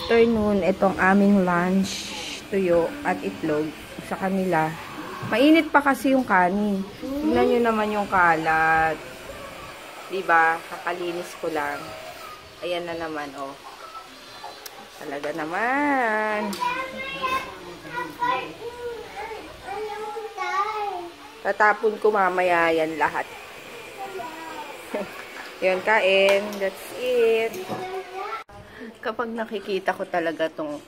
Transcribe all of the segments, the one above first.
afternoon, itong aming lunch, tuyo at itlog sa kanila. Mainit pa kasi yung kanin. Tingnan nyo naman yung kalat. Diba? Kakalinis ko lang. Ayan na naman, oh. Talaga naman. Tatapon ko mamaya yan lahat. Yun, kain. That's it. Kapag nakikita ko talaga tong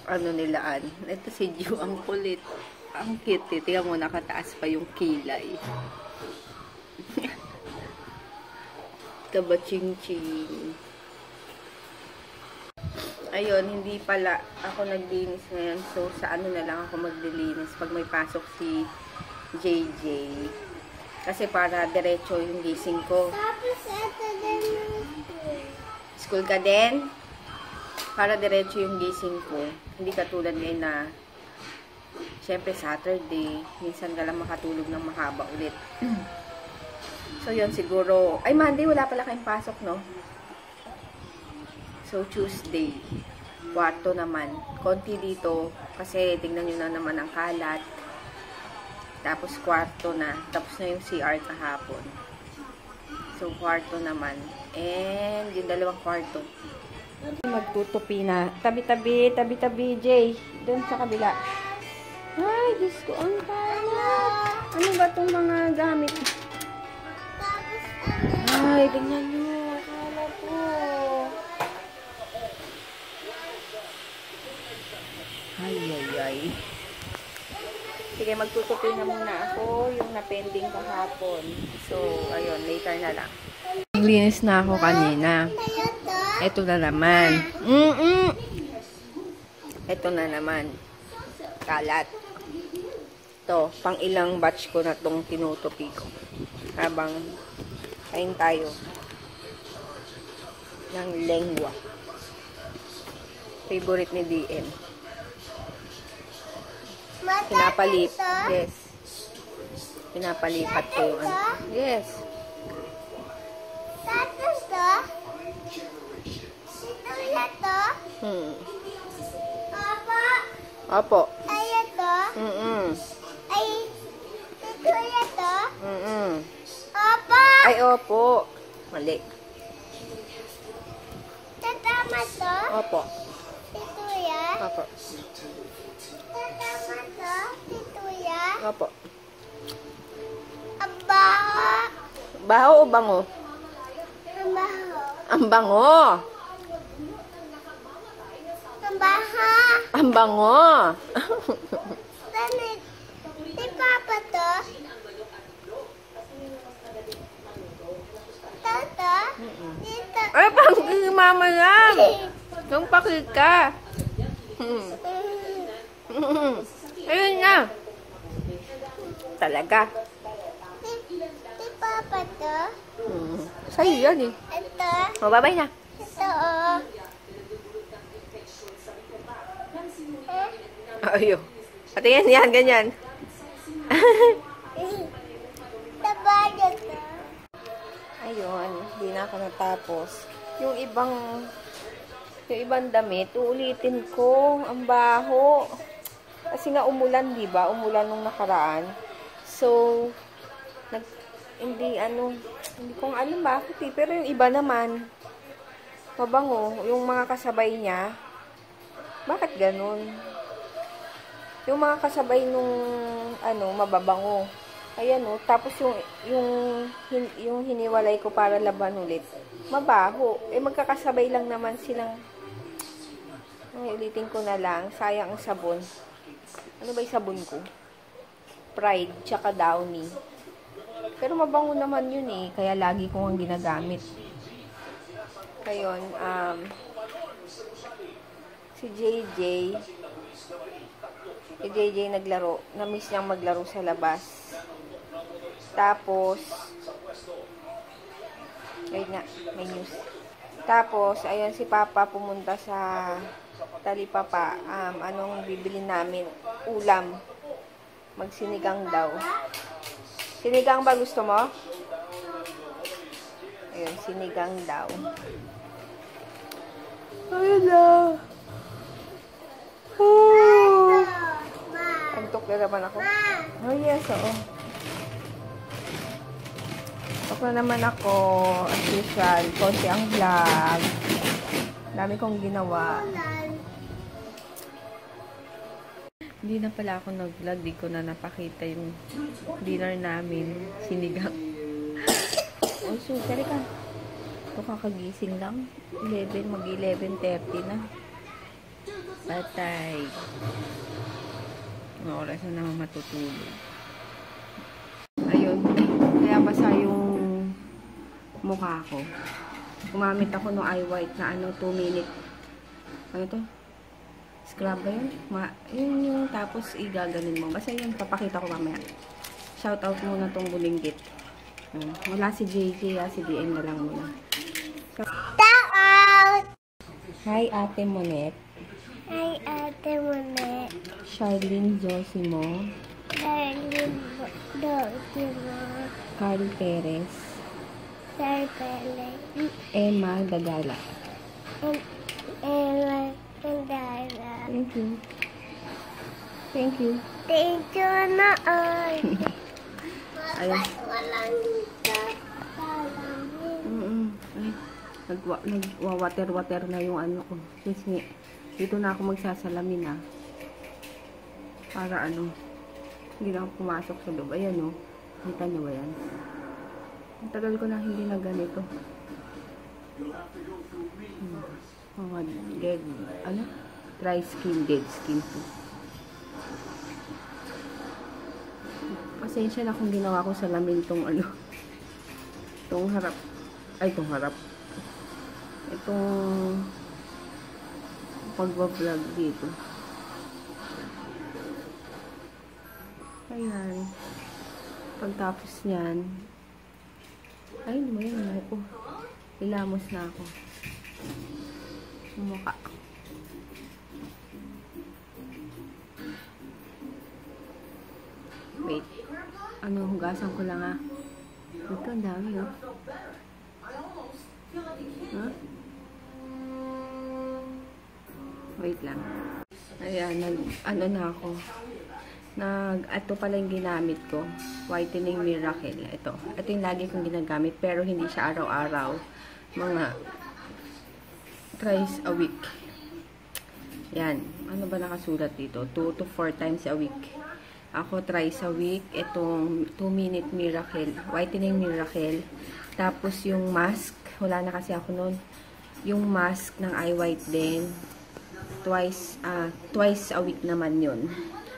ano nilaan. Ito si Ju, ang kulit. Ang cute. Tingnan mo, nakataas pa yung kilay. Kabaching-ching. Ayun, hindi pala ako naglinis ngayon. So, sa ano na lang ako maglilinis pag may pasok si JJ. Kasi para diretso yung gising ko. School ka din? Para diretso yung gising ko. Hindi katulad ngayon na syempre Saturday. Minsan ka lang makatulog ng mahaba ulit. So, yun siguro. Ay, Monday, wala pala kayong pasok, no? So, Tuesday. Kwarto naman. Konti dito. Kasi, tingnan nyo na naman ang kalat. Tapos, kwarto na. Tapos na yung CR kahapon. So, kwarto naman. And, yung dalawang kwarto. Magtutupi na. Tabi-tabi, tabi-tabi, Jay. Doon sa kabila. Ay, Diyos ko, ang kalat. Ano ba itong mga gamit? Ay, tingnan nyo. Kalat po. Ay, ay, ay. Sige, magtutupi na muna ako yung na-pending kahapon. So, ayun, later na lang. Naglinis na ako kanina. Ito na naman. Ito na naman. Kalat. Ito, pang ilang batch ko na itong tinutupi ko. Habang kain tayo ng lengwa. Favorite ni DM. Pinapalipat. Yes. Pinapalipat ko yung ano. Yes. Tapos to? Ito na to? Opo? Opo. Ayan to? Ay, ito na to? Opo? Ay, opo. Mali. Tatama to? Opo. Ito yan? Opo. Tatama to? Ito yan? Opo. Aba! Baho o bango? Ambaho. Ang bango. Ambaha. Ang bango. Saan si Papa to? Toto? Dito. Ay, pang mama yan. Yung pakit ka. Ayun na. Talaga. Si Papa to? Sa'yo yan eh. Ito? Mababay na. Ito oh. Ayun. At yan, ganyan. Tabayo to. Ayun, hindi na ako natapos. Yung ibang damit, uulitin ko. Ang baho. Kasi nga umulan, di ba? Umulan nung nakaraan. So, hindi ko alam bakit eh. Pero yung iba naman, mabango. Yung mga kasabay niya, bakit ganun? Yung mga kasabay nung, mababango. Ayan o. Tapos yung hiniwalay ko para laban ulit, mabaho. Eh, magkakasabay lang naman silang, ulitin ko na lang. Sayang ang sabon. Ano ba yung sabon ko? Pride, tsaka Downy. Pero mabango naman yun eh. Kaya lagi ko ang ginagamit. Ayun, si JJ naglaro. Na-miss niyang maglaro sa labas. Tapos, wait nga, may news. Tapos, ayun, si Papa pumunta sa Talipapa. Anong bibili namin? Ulam. Magsinigang daw. Sinigang ba gusto mo? Ayun, sinigang daw. Ayun na. Gagaban ako. Oh, yes, oo. Okay naman ako. As usual, konti ang vlog. Dami kong ginawa. Hindi na pala ako nag-vlog. Di ko na napakita yung dinner namin. Sinigang. Oh, so, sorry ka. Ito kakagising lang. 11, mag-11:30 na. Patay. Ang oras na naman matutulog. Ayun. Kaya basa yung mukha ko. Gumamit ako ng eye white na 2 minute. Ano to? Scrub ba yun? Yun yung tapos igaganin mo. Basta yun, papakita ko mamaya. Shoutout muna tong bulinggit. Wala si JJ, si DM na lang muna. Out! Hi, Ate Monet. Hi, Ate Monet. Charlene Josimo. Darling Dosimo. Carl Perez. Sir Pele. Emma Dagala. Emma Dara. Thank you. Thank you. Thank you na ay. Ayun. Walang Ay, nagwa-water na yung ano ko. Kasi dito na ako magsasalamin para hindi na ako pumasok sa loob. Ayan kita nyo ba yan? Ang tagal ko na hindi na ganito. Mga dead, dry skin, dead skin po. Pasensya na kung ginawa ko salamin tong itong harap. Ay, itong harap. Itong pagbablog dito. Ayan. Pagtapos niyan, ay, lumayan ako. Ilamos na ako. Mukha. Wait. Hugasan ko lang Ito, ang dami Wait lang. Ayan, na ako. Ito pala yung ginamit ko. Whitening Miracle. Ito yung lagi kong ginagamit, pero hindi siya araw-araw. Mga thrice a week. Yan. Ano ba nakasulat dito? 2 to 4 times a week. Ako thrice a week. Itong 2-minute Miracle. Whitening Miracle. Tapos yung mask. Wala na kasi ako nun. Yung mask ng eye white din. Twice a week naman yun.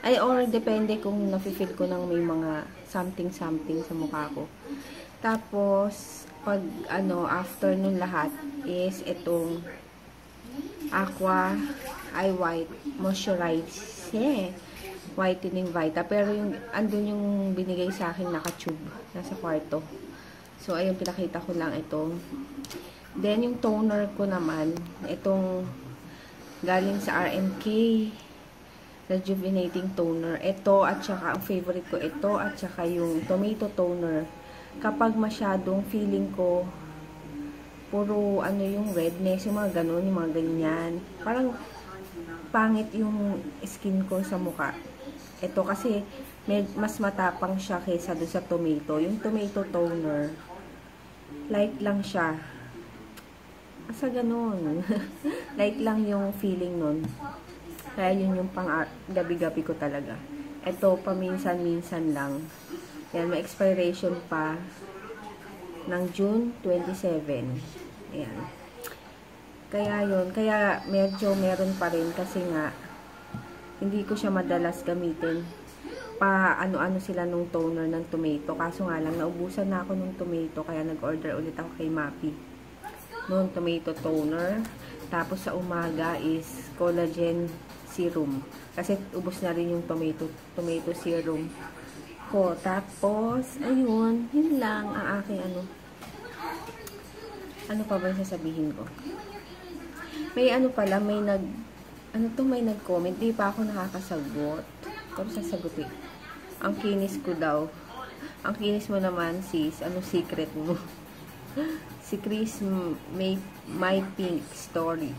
Ay, or depende kung nafe-feel ko ng may mga something sa mukha ko. Tapos, pag after nun lahat, is itong Aqua Eye White Moisturize. Whitening Vita. Pero andun yung binigay sa akin naka-tube. Nasa kwarto. So, ayun, pinakita ko lang ito. Then, yung toner ko naman, itong galing sa RMK. Rejuvenating toner. Ito at saka ang favorite ko ito at saka yung tomato toner. Kapag masyadong feeling ko puro yung redness, yung mga ganun, yung mga ganyan. Parang pangit yung skin ko sa mukha. Ito kasi mas matapang siya kaysa doon sa tomato. Yung tomato toner, light lang siya. Asa ganun. Light lang yung feeling nun. Kaya yun yung pang gabi-gabi ko talaga. Ito, paminsan-minsan lang. Yan, may expiration pa ng June 27. Ayan. Kaya yun. Kaya medyo meron pa rin kasi nga hindi ko siya madalas gamitin. Ano sila nung toner ng tomato. Kaso nga lang, naubusan na ako nung tomato. Kaya nag-order ulit ako kay Mappy. Nung tomato toner. Tapos sa umaga is collagen serum. Kasi ubos na rin yung tomato serum ko. Tapos, ayun, yun lang ang aking ano pa ba yung sasabihin ko? May pala, may nag-comment. Di pa ako nakakasagot. Pero sasagutin. Ang kinis ko daw. Ang kinis mo naman, sis. Ano secret mo? Si Chris My Pink Story.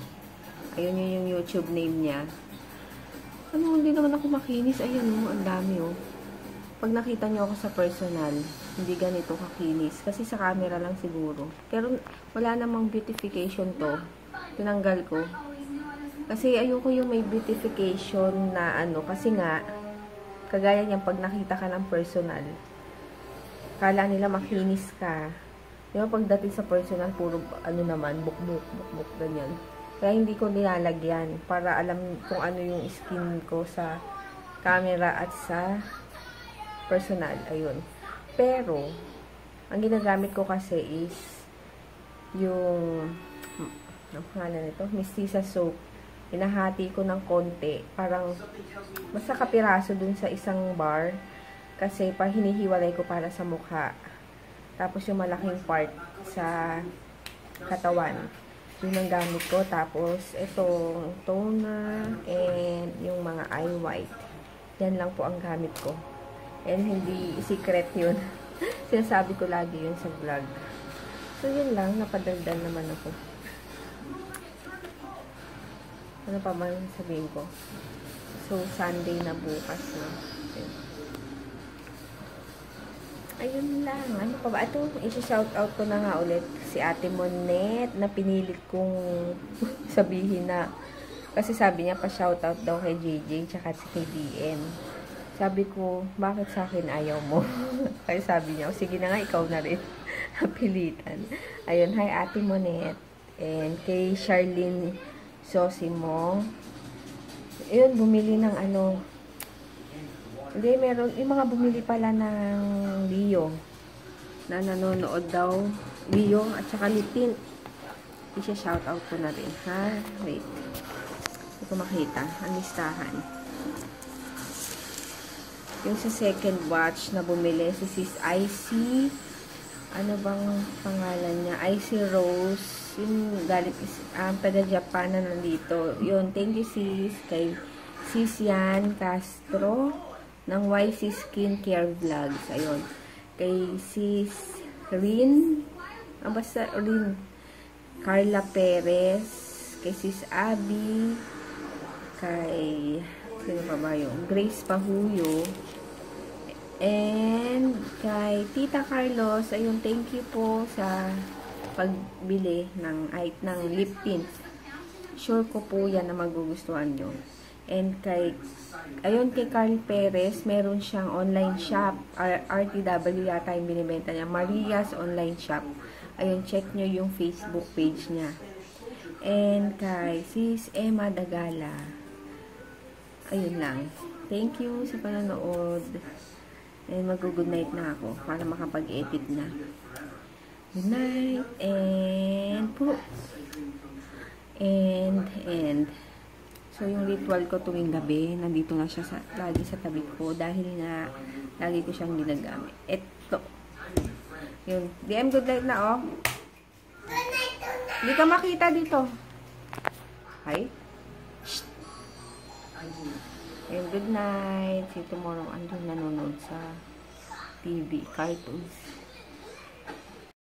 Ayun yung YouTube name niya. Ano, hindi naman ako makinis. Ayun, ang dami, oh. Pag nakita niyo ako sa personal, hindi ganito kakinis. Kasi sa camera lang siguro. Pero wala namang beautification to. Tinanggal ko. Kasi ayoko yung may beautification na ano. Kasi nga, kagaya niyan pag nakita ka ng personal, kala nila makinis ka. Di ba pagdating sa personal, puro ano naman, bukbuk, ganyan. Kaya hindi ko nilalagyan para alam kung ano yung skin ko sa camera at sa personal. Ayun. Pero, ang ginagamit ko kasi is yung ang pangalan nito, Mistisa soap. Hinahati ko ng konti. Parang basta kapiraso dun sa isang bar. Kasi pa hinihiwalay ko para sa mukha. Tapos yung malaking part sa katawan. Yun ang gamit ko. Tapos itong toner and yung mga eye white. Yan lang po ang gamit ko. And hindi secret yun. Sinasabi ko lagi yun sa vlog. So yun lang. Napadagdan naman ako. Ano pa man sabihin ko? So Sunday na bukas na. Ayun lang. Ano pa ba? Ito, isi-shoutout ko na nga ulit si Ate Monet na pinilit kong sabihin na. Kasi sabi niya pa-shoutout daw kay JJ tsaka si KDM. Sabi ko, bakit sa akin ayaw mo? Kaya sabi niya, sige na nga, ikaw na rin. Pilitan. Ayun, hi Ate Monet. And kay Charlene Sosimo. Ayun, bumili ng ano. Hindi, meron. Yung mga bumili pala ng Leo. Na nanonood daw. Leo at saka Litin. I-shoutout ko na rin. Ha? Wait. Hindi ko makita. Ang listahan. Yung sa second watch na bumili, si Sis Icy. Ano bang pangalan niya? Icy Rose. Yung galit taga Japan na nandito. Yun, thank you sis. Kay Sis Yan Castro ng YC Skincare Vlogs. Ayun. Kay Sis Rin. Basta Rin. Carla Perez. Kay Sis Abby. Kay sino pa ba yung? Grace Pahuyo. And kay Tita Carlos, ayun, thank you po sa pagbili ng lip tint. Sure ko po yan na magugustuhan nyo. And kay, ayun, kay Carl Perez, meron siyang online shop. RTW yata yung binibenta niya. Maria's Online Shop. Ayun, check nyo yung Facebook page niya. And kay Sis Emma Dagala. Ayun lang. Thank you sa panonood. And mag-good night na ako para makapag-edit na. Good night. And po. And. So, yung ritual ko tuwing gabi, nandito na siya lagi sa tabi ko dahil nga lagi ko siyang ginagamit. Ito. Yun. DM good night na, oh. Hindi ka makita dito. Hi. Shh. And good night. See you tomorrow. Andun nanonood sa TV. Cartoons.